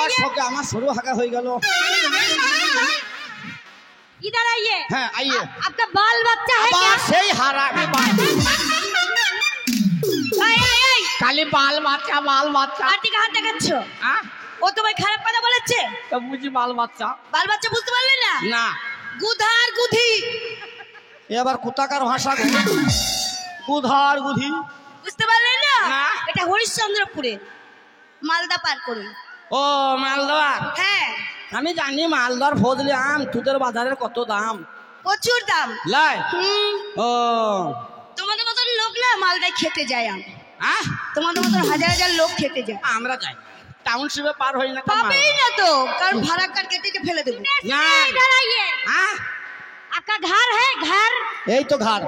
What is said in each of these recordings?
আমার शुरू हागा हो गया। इधर आइए। हाँ आइए। आपका बाल बच्चा है क्या? सही हारा खाली बाल बच्चा आरती कहाँ तक अच्छो? ও তোমায় খারাপ কথা বলেছে তো বুঝি বাল বাচ্চা বুঝতে পারলে না? না গুধার গুধি এবার কোথাকার ভাষা গুধার গুধি বুঝতে পারলে না? না। এটা হরিশ্চন্দ্রপুরে মালদা পার করুন। ও মালদা? হ্যাঁ আমি জানি মালদার ফজলি আম তোদের বাজারের কত দাম। প্রচুর দাম। লাই ও তোমাদের মতন লোক না মালদায় খেতে যায় আম। তোমাদের মতন হাজার হাজার লোক খেতে যায়। আমরা যাই টাউনশিপে পার হই না পাবেই না তো কারণ ভাড়া কার কেটে ফেলে দেবো। না इधर आइए। आपका घर है? घर এই তো ঘর।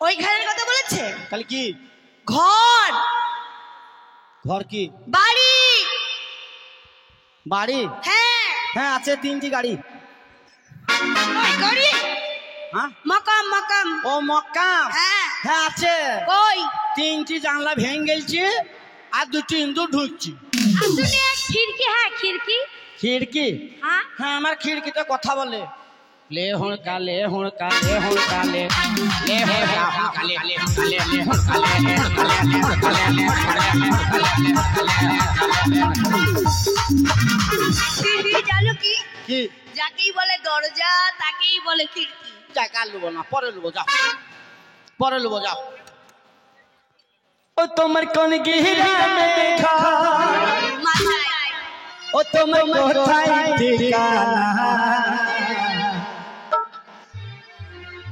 ওই ঘরের কথা বলেছে? তাহলে কি ঘর? ঘর কি বাড়ি। বাড়ি? হ্যাঁ হ্যাঁ আছে 3টি গাড়ি। ওই গাড়ি হ্যাঁ মকাম মকাম। ও মক্কাম? হ্যাঁ হ্যাঁ আছে। কই? 3টি জানলা ভেঙে গেলছে আর 2টি ইন্দুর ঢুকছি। আসলে খিড়কি। হ্যাঁ খিড়কি। খিড়কি? হ্যাঁ হ্যাঁ আমার খিড়কিতে কথা বলে ले हुड़का ले हुड़का ले हुड़का ले ले हुड़का ले हुड़का ले ले हुड़का ले ले हुड़का ले ले हुड़का ले ले খিড়কি জানো কি? কি যাকেই বলে দরজা তাকেই বলে খিড়কি। জায়গা লুবো না পরে লুবো যাও পরে লুবো যাও। ও তোমার কোন গিরা দেখা মাথায় ও তোমার কোথায় ঠিকানা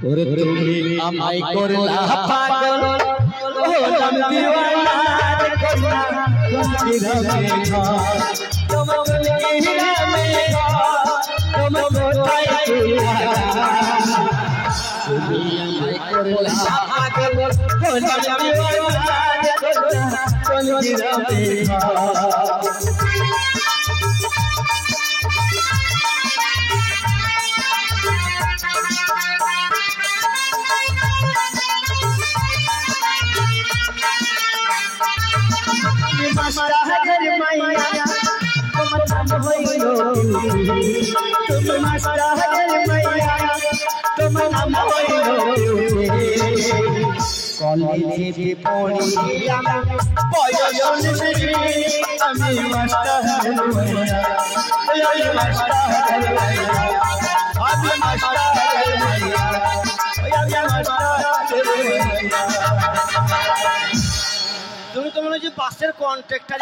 ওরে তুমি আমায় করলা পাগল হলাম দিওয়ানা রে কন্যা কোন গিরা দেখা তোমার কোন গিরা দেখা তোমার কোথায় ঠিকানা তুমি আমায় করলা পাগল হলাম দিওয়ানা রে কন্যা কোন গিরা দেখা। মাস্টারের মাইয়া তোমার নাম হইল তুমি মাস্টারের মাইয়া তোমার নাম হইল কলেজে পড়ি আমি বয়স থেকে আমি মাস্টারের মাইয়া ওই মাস্টারের মাইয়া আমি মাস্টারের মাইয়া ওই আমি মাস্টারের মাইয়া। তুমি তো মনে হচ্ছে বাসের কন্ট্রাক্টর।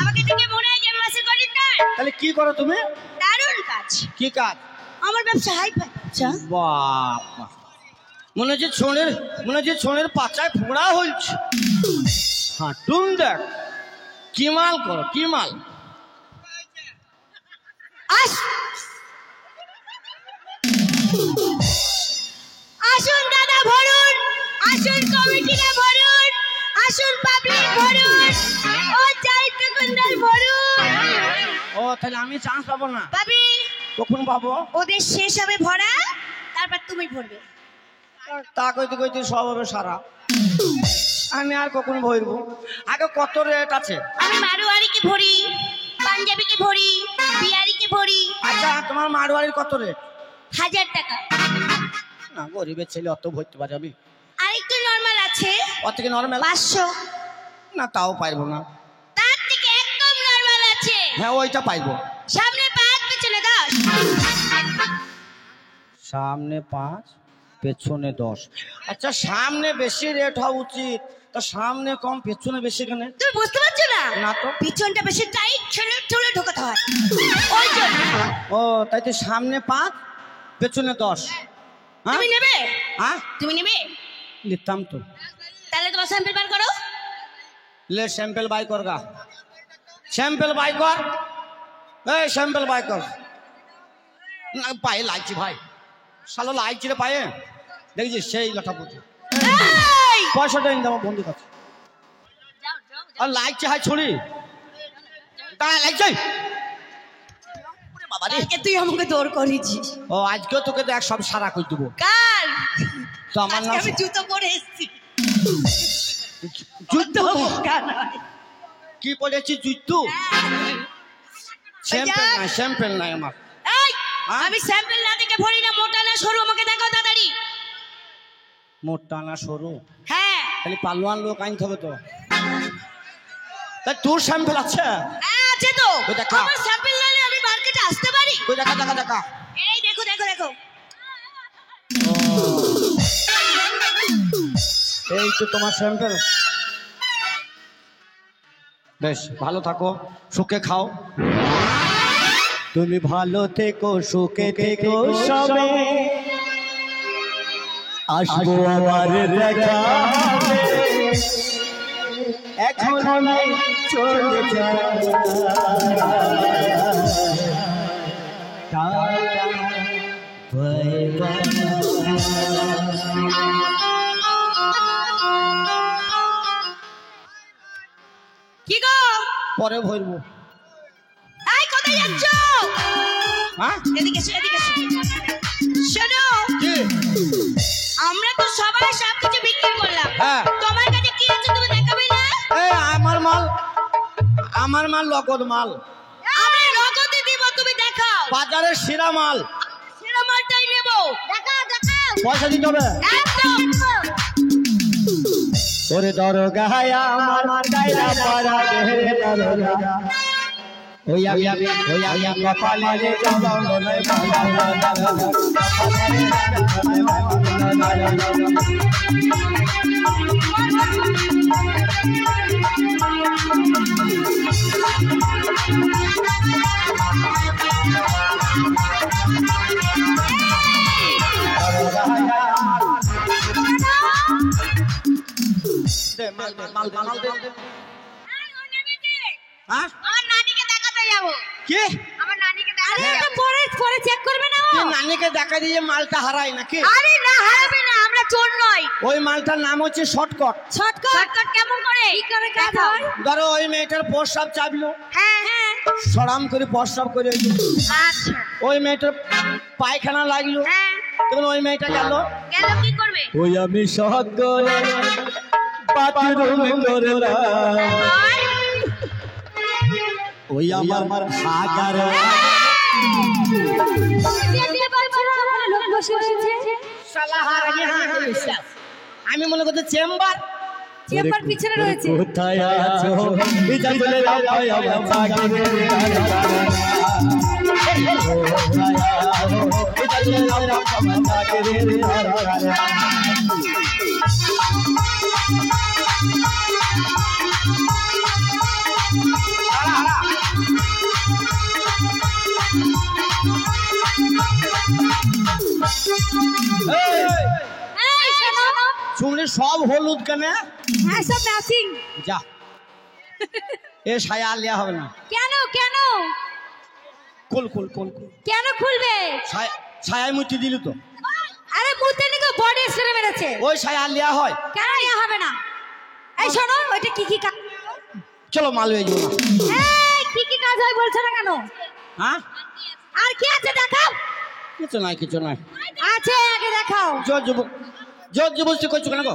আমাকে দেখে মনে হয় যে আমি বাসের কন্ট্রাক্টর। তাহলে কি করো তুমি? দারুণ কাজ। কি কাজ? আমার ব্যবসা হাই ফাই। আচ্ছা বাবা মনে হচ্ছে ছোনের পাচায় ফোড়া হচ্ছে। হাঁটুন দেখ কি মাল করো কি মাল। আসুন দাদা ভরুন, আসুন কমিটিরা ভরুন, আসুন পাবলিক ভরুন, ও চাই দোকানদার ভরুন। ও তাহলে আমি চান্স পাবো না? পাবি। কখন পাবো? ওদের শেষ হবে ভরা তারপর তুমি ভরবে। তা কইতে কইতে সব হবে সারা। আমি আর কখন ভরবো? আগে কত রেট আছে? আমি মারোয়ারিকে ভরি, পাঞ্জাবিকে ভরি, বিহারিকে ভরি। আচ্ছা তোমার মারোয়ারির কত রেট? 1000 টাকা। না গরিবের ছেলে অত ভরতে পারি আমি। আরেকটু নরমাল আছে। ওর থেকে নরমাল 500। না তাও পাইবো না। তার থেকে একদম নরমাল আছে। হ্যাঁ ওইটা পাইবো। সামনে 5 পেছনে 10। সামনে 5 পেছনে 10। আচ্ছা সামনে বেশি রেট হওয়া উচিত, তা সামনে কম পেছনে বেশি কেন? তুমি বুঝতে পারছো না? না তো। পিছনটা বেশি টাইট ঠেলে ঢোকাতে হয় ওই জন্য। ও তাই তো সামনে 5 পেছনে 10। তুমি নেবে? হ্যাঁ তুমি নেবে? নিতাম তো। তাহলে তোমার স্যাম্পল বার করো। ले सैंपल बाय कर गा सैंपल बाय कर ए सैंपल बाय कर ना पाए लाइची भाई सालो लाइची रे पाए देख जी সেই লটা পুজো এই পয়সাটা ইন দাও বন্ধু কাছে যাও যাও আর লাইची হাই ছড়ি তা লাইची ওরে বাবা রে কালকে তুই আমাকে দৌড় করিছিস। ও আজকে তোকে দেখ সব সারা কই দেব। কাল তো আমার না আমি জুতো পরে এসেছি। জুতো কেন? কি পড়েছি জুতু স্যাম্পেল নাই আমার এই হ্যাঁ? আমি স্যাম্পল না দেখে ভরি না, মোটা না সরু, আমাকে দেখাও তাড়াতাড়ি। মোটা না সরু হ্যাঁ খালি পালোয়ান লোক আনতে হবে তো। তাই তোর স্যাম্পেল আছে? হ্যাঁ আছে তো। ওই দেখা। আমার স্যাম্পল না নিলে আমি মার্কেটে আসতে পারি? ওই দেখা দেখা দেখা। এই দেখো দেখো দেখো। এই তো তোমার স্যাম্পেল। বেশ ভালো থাকো, সুখে খাও। তুমি ভালো থেকো, সুখে থেকো, সবে আসবো আবার দেখা হবে। এখন আমি চলে যাই। Tata, bye bye. কি গো? পরে ভরবো। এই কোথায় যাচ্ছ? হ্যাঁ এদিকে এসো, এদিকে এসো। শোনো, কি? আমরা তো সবাই সবকিছু বিক্রি করলাম। হ্যাঁ। তোমার কাছে কি আছে তুমি দেখাবে না? এই আমার মাল নগদ মাল, আমরা নগদে দিব, তুমি দেখাও। বাজারের সেরা মাল। সেরা মালটাই নেব। দেখাও দেখাও। পয়সা দিতে হবে। একদম। ওরে দরগায় আমার কায়রা পারা রে দরগা। ওই আমি কপালে রে জবানলে মাল দে। হ্যাঁ আমার নানিকে দেখাতে যাব। কি? আমার নানিকে দেখাতে যাব। আরে পরে পরে চেক করবে না? তুই নানিকে দেখা দিয়ে মালটা হারাই নাকি? আরে না, হারাবে না, আমরা চোর নই। ওই মালটার নাম হচ্ছে শর্টকাট। শর্টকাট কেমন করে? কি করে কাজ হয়? ধরো ওই মেয়েটার প্রস্রাব চাপলো, হ্যাঁ হ্যাঁ। সরাম করে প্রস্রাব করে আচ্ছা। ওই মেয়েটার পায়খানা লাগলো, হ্যাঁ। তখন ওই মেয়েটা গেল কি করবে? ওই আমি সহজ করে বাথরুম করলাম, ওই আমার সাগার। আমি মনে করতে চেম্বার পিছনে রয়েছে। কোথায় আছো এটা বলে দাও আমার সাগার। চুমড়ি সব হলুদ কেনে? হ্যাঁ সব ম্যাচিং। যা এ সায়া লিয়া হবে না। কেন কেন? কুল কুল কুল কুল কেন খুলবে? ছায়া মুতি দিল তো। আরে মুতে নিকো বডি স্প্রে মেরেছে। ওই ছায়া লিয়া হয়? কেন লিয়া হবে না? এই শোনো, ওইটা কি কি কাজ? চলো মাল হয়ে যাবো। এই কি কি কাজ হয় বলছো না কেন? হ্যাঁ আর কি আছে দেখাও। কিছু নাই কিছু নাই। আছে আগে দেখাও। জোর জবরদস্তি করছো কেন গো?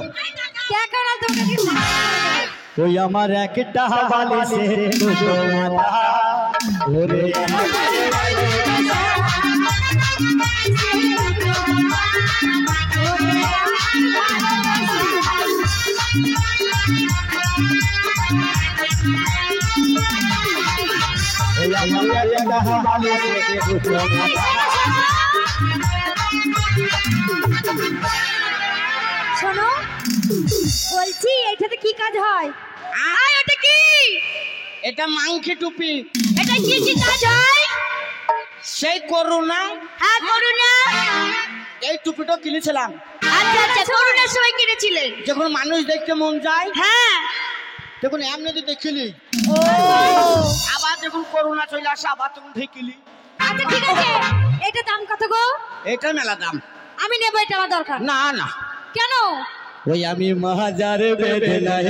দেখো না তোকে কি? ওই আমার একটা বালিশে দুটো মাথা, ওরে ওই আমার একটা বালিশে দুটো মাথা। শোনো বলছি, এটাতে কি কাজ হয়? আয় ওটা কি? এটা মাংকি টুপি। এটা কি কি কাজ হয়? সেই করোনা। হ্যাঁ করুণা। এই টুপিটা কিনেছিলাম। আচ্ছা আচ্ছা, করুণার সময় কিনেছিলেন? যখন মানুষ দেখতে মন যায়, হ্যাঁ তখন এমনিতে দেখিলি। ও আবার যখন করোনা চলে আসে আবার তখন দেখিলি। আচ্ছা ঠিক আছে, এটা দাম কত গো? এটা মেলা দাম। আমি নেব, এটা আমার দরকার। না না। কেন? ওই আমি মহাজারে বেঁধে নাই।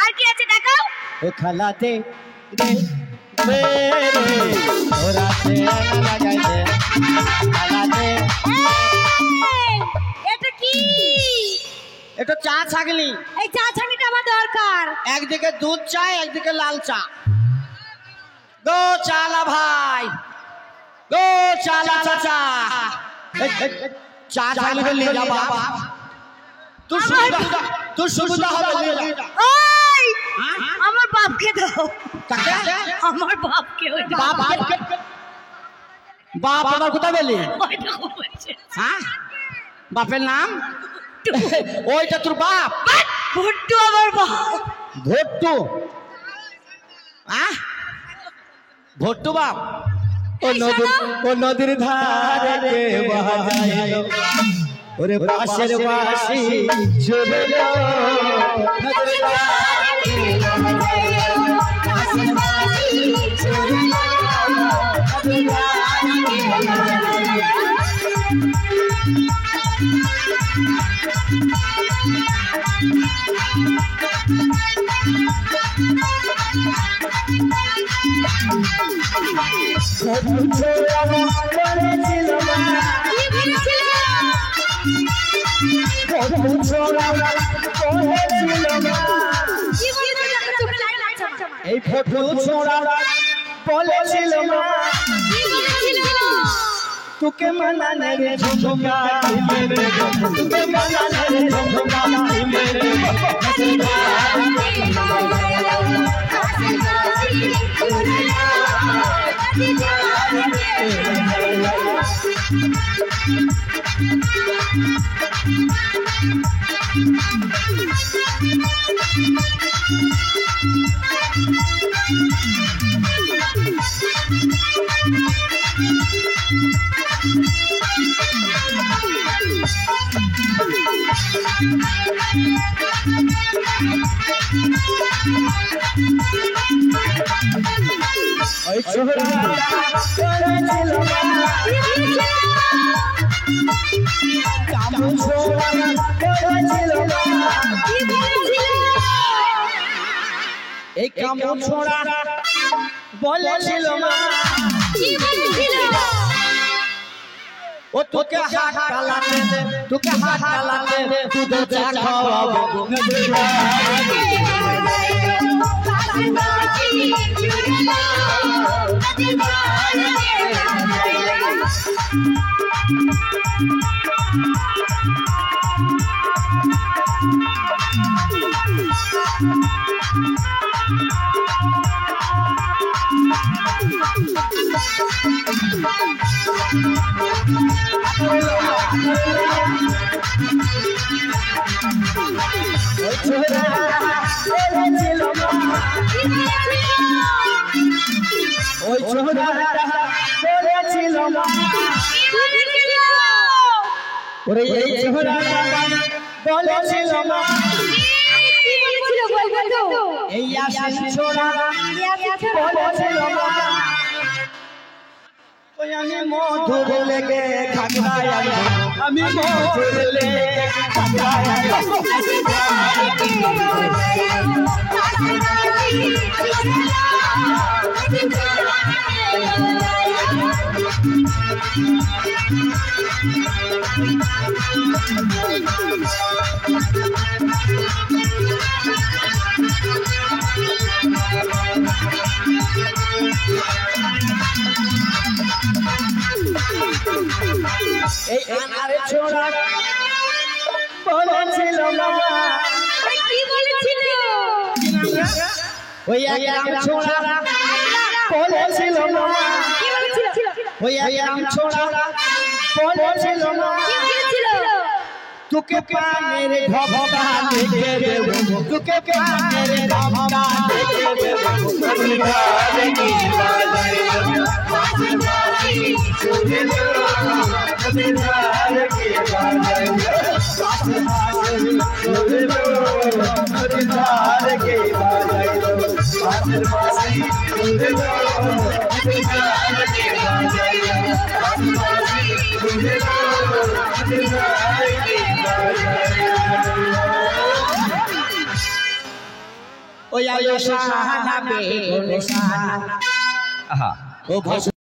আর কি আছে দেখাও। ও খালাতে এটা কি? এটা চা ছাগলি। এই চা ছাগলিটা আমার দরকার। একদিকে দুধ চা, একদিকে লাল চা। গো চালা ভাই, গো চালা চাচা। চা ছাগলি নিয়ে যা বাবা। তোর সুবিধা হবে নিয়ে যা। ওই আমার বাপকে দাও। কাকে? আমার বাপকে। ওই বাপ আবার কোথায় পেলি? হ্যাঁ, বাপের নাম? ওইটা তোর বাপ? ভুট্টু আমার বাপ। ভুট্টু? হ্যাঁ, ভুট্টু বাপ? ও নদীর ধারে কে বাজাইলো ওরে পাশের বাঁশি ঝুললো, নদীর ধারে পাশের বাঁশি ঝুললো, নদীর ধারে। এই ফটো ছোড়া বলেছিল তোকে মানানে রে ঝুমকা, তোকে মানানে রে ঝুমকা। ওই ছোড়া বলেছিল কামু ছোড়া বলেছিল এই কামু ছোড়া বলেছিল ও তোকে হাত কালাতে, তোকে হাত কালাতে দুধ চা খাওয়াবো। ওই ছোড়াটা বলেছিল ওরে এই ছোড়াটা বলেছিল এই আসেন ছোড়া বলেছিল ওই আমি মধুর লেগে খাগড়ায় আমি মধুর লেগে খাগড়ায় এই আনারে ছোড়া বলেছিল কি বলেছিল? ওই এক ছোড়া বলেছিল ওই এক ছোড়া বলেছিল তোকে পানের ঢবকা লিখে দেব, তোকে পানের ঢবকা লিখে দেব। ওই আলো সাহানা বেগুন সাহানা হ্যাঁ ও ভাই